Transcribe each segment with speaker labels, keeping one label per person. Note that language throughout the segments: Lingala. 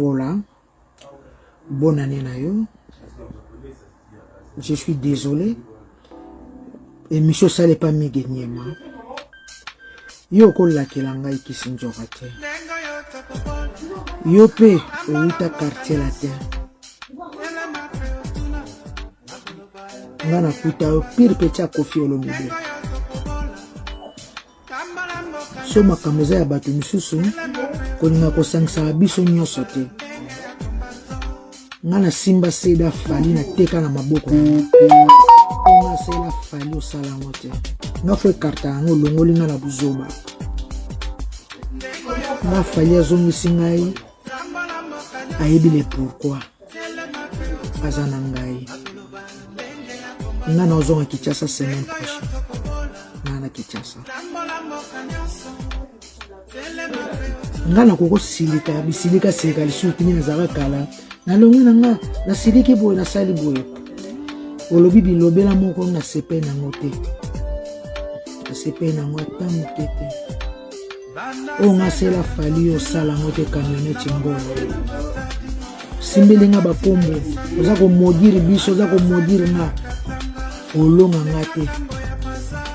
Speaker 1: Paula, bonne année na yo. Je suis désolé. Émission ça n'est pas mes gagnema. Yo ko la kelanga ikisinjoka te. Yo pe outa quartier la te. Ngana kuta pire pecha kofi olomide. So makameza ya batu misusu koninga kosangisa biso nyonso te. Ngana simba seda fali na teka na maboko. Nga sela fali osala ngote. Nga fwe karta ngo longoli nga na buzoba. Nga fali azongisi ngai ayebi le pourquoi aza na ngai. Nga na ozonga Kinshasa semaine prochaine. Nga na Kinshasa. Nga na koko silika bisilika silika lisuki ni nazara kala. Na longi na nga na siliki boye na sali boye. Olobi bilobela moko na sepe na ngote. Na sepe na ngote mukete. O nga sela fali osala ngote camionnette ngolo. Simbeli nga bapombo. Oza ko modiri biso, oza ko modiri nga. Olonga ngate.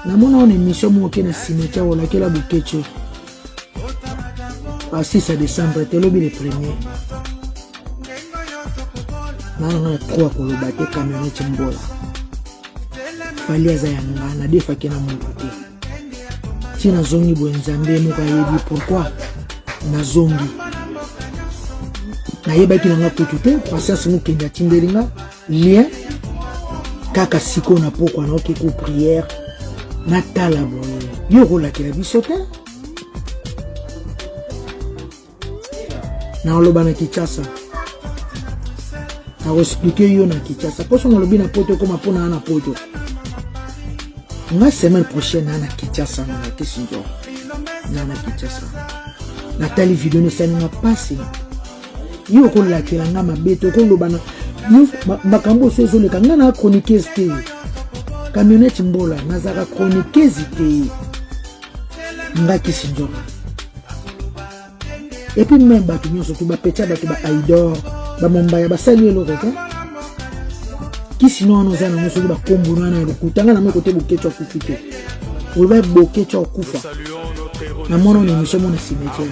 Speaker 1: Na mona on émission moke na cimetière ola kela bukecho. À 6 décembre, te lobi le premier. Na 3 pour le battre camionnette mbola. Fali aza yanga na defa kena mukuti. Tina zongi bwenzambe muka yebi pourquoi na zongi. Na yeba ki nga potute patience mu kenda tindelinga lien kaka siko na pokwa na okeko prière na tala boye. Yo rola ki la bisote. Na oloba na Kinshasa. A expliquer yo na Kinshasa. Poso na lobi na poto koma pona na poto. Nga semaine prochaine na Kinshasa na Kisinjo. Na Kinshasa. Na tali video ne sani nga passé. Yo ko la kelanga mabeto ko loba na yo makambo sozo le kanga na chroniqueuse te. Camionnette mbola nazaka chroniqueuse te. Nga Kisinjo. Et puis même batu nyonso tu ba pecha batu ba aidor ba mombaya ba saluer le roko qui sinon nous allons nous ba kombo na lokutanga na côté bukecho kufite ou ba bukecho kufa na mono ni mishomo na cimetière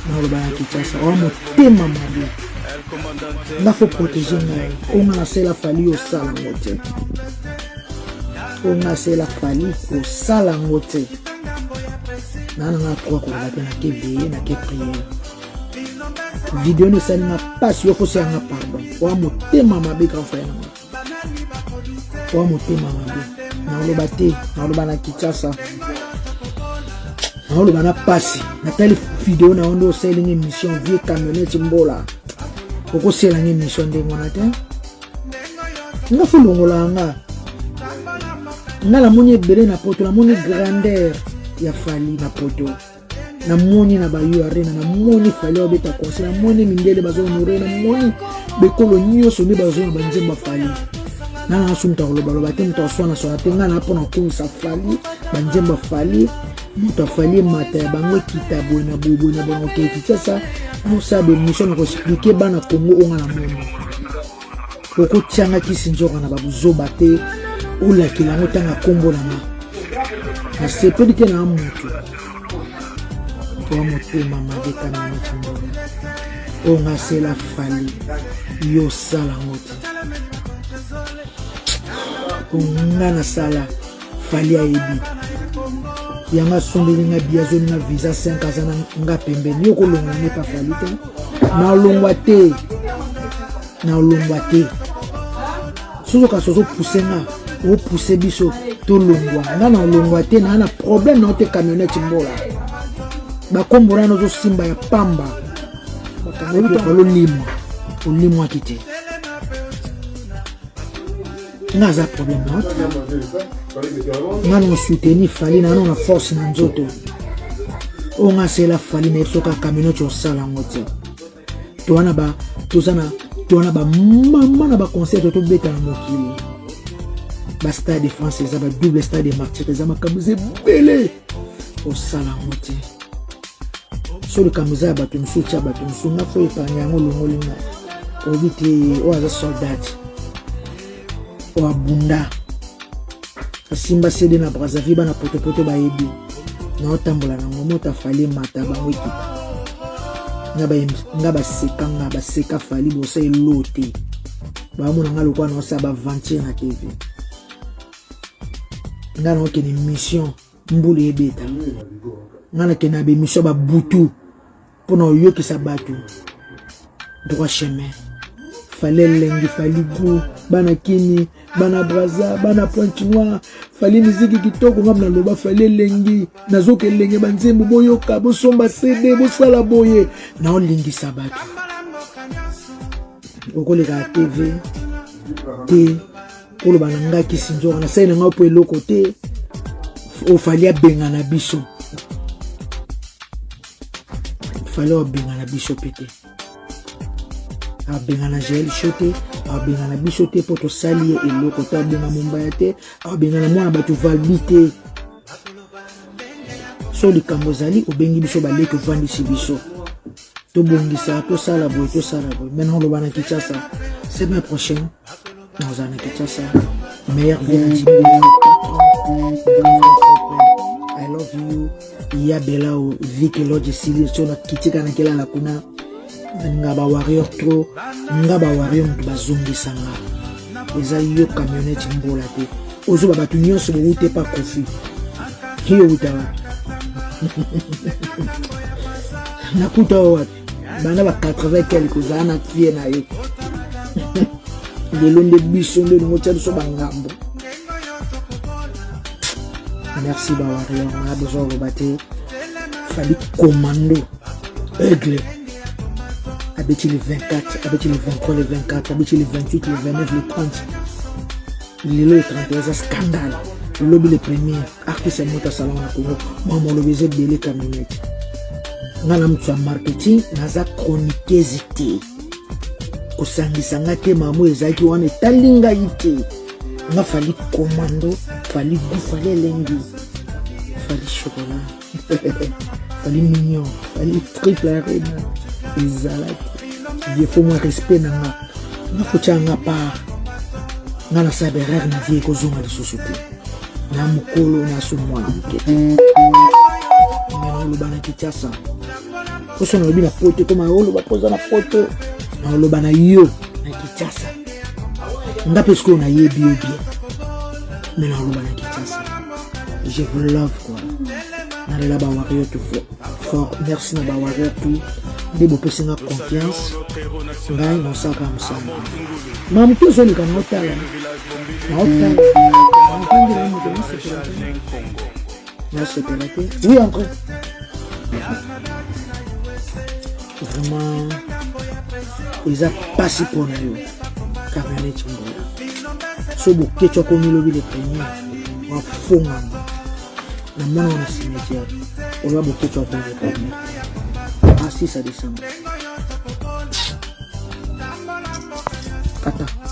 Speaker 1: na lo ba Kinshasa o mo tema mabe na faut protéger ngai on a c'est la fali au sala ngote on a c'est la fali au sala ngote. Na 3 ko la na ke veiller na ke prière. Vidéo ne sani na passe yo ko se nga pardon. Wa motema mabe grand frère. Wa motema mabe. Na lo baté, na lo bana Kinshasa. Na lo bana passe. Na telle vidéo na ondo selling émission vie camionnette mbola. Ko se la émission de ngona te. Nga fu longola nga. Na la moni bere na poto la moni grandeur. Ya fali na poto na moni na bayu arena na moni fali obeta conseil na moni mindele bazo nure na moni bekolo nyoso ni bazo banjemba fali na sumta loba te mto sona sona tenga na pona kunsa fali banjemba fali muta fali mata ya bango kitabo na bobo na bango ke Kinshasa no sabe mission ko expliquer bana Congo onga na moni poko tianga Kisinjoka na babuzo bate ola kilango tanga kombo na ma. C'est peu de temps à monter. Toi, monter, maman, de camionnette. On a c'est la fali. Yo sala mote. On a la sala. Fali a ebi. Yanga sondeli nga biazo nga visa 5 ans nga pembeni. Yo ko longa ne pas fali te. Na longwa te. Na longwa te. Sozo ka sozo pousser nga. O pousser biso. To longwa nga na longwa te na problème na te camionnette mbola ba kombora no zo simba ya pamba bakangoli to lo limo akite nga za problème na nga no soutenir fali na na force na nzoto o nga c'est la fali na soka camionnette o sala ngote to wana ba mama na ba concert to beta na mokili. Ba stade de France, les ba double stade de Martyrs, les amakambuze belé au sala ngote. so le kamuza bato msucha bato msunga fo epanya yango longolinga obite oaza soldat o abunda asimba sede na Brazzaville bana potopoto bayebi na otambola nango mota fali mata bango ekipa nga baseka fali bosa elote bamona nga lokwa na osa baventure na TV nga na okene mission mbulu ebeta nga na kena be mission babutu mpona oyokisa bato droit chemin fallait lengi fali go bana kini bana Brazza bana Pointe Noire fali miziki kitoko ngam na loba fallait lengi nazoke lenge banzembo boyoka bosomba CD bosala boye na olingisa bato okoleka TV te olo bananga kisinzo na sai nga po eloko te o fali abenga na biso fali abenga na biso pete abenga na gel choté abenga na biso te poto sali eloko ta abenga Mumbai te abenga na mwana bato valbi te so likambo zali obengi biso baleki ovandisi biso tobongisa tosala boye maintenant lo bana Kinshasa semaine prochaine nous allons Kinshasa meilleur village I love you ya belao viki loje sili so na kitika na kila la kuna nga ba warrior trop nga ba warrior bazongisa nga eza yo camionnette mbola te ozo ba batu nyonso bo ute pa kofi hiyo utawa nakuta wa bana ba 80 quelque zana fie na yo lelo nde biso nde ngocha so bangambo. Merci ba warrior na besoin de battre fali commando aigle habitué le 24 habitué le 23 le 24 habitué le 28 le 29 le 30 le 31 scandale le lobby le premier artiste mota salon na Congo maman le baiser de les camionnettes ngala mtu wa marketing naza chroniqueuse te kusangisa ngate mamo ezaki wana talinga ite nga fali commando fali fali lengi fali chocolat fali mignon fali triple arena ezalaki il faut moi respect nanga nga fuchanga pa nga na sabe rare na vie kozonga de société na mukolo na sumwana mukete ngana lobana Kinshasa koso na bina poto koma olo bapoza na poto na lobana yo na Kinshasa ndape sko na yebi bien mais na lobana Kinshasa je vous love quoi na la ba warrior tout fort merci na ba warrior tout de bo pesinga confiance ngai no saka msana mam tu zo ni kana otala na otala oui encore vraiment ils a passé pour nous camionnette mbola so bo kecho ko mi lobi le premier wa fonga na mona na cimetière on va bo kecho ko le premier à 6 décembre. Attends.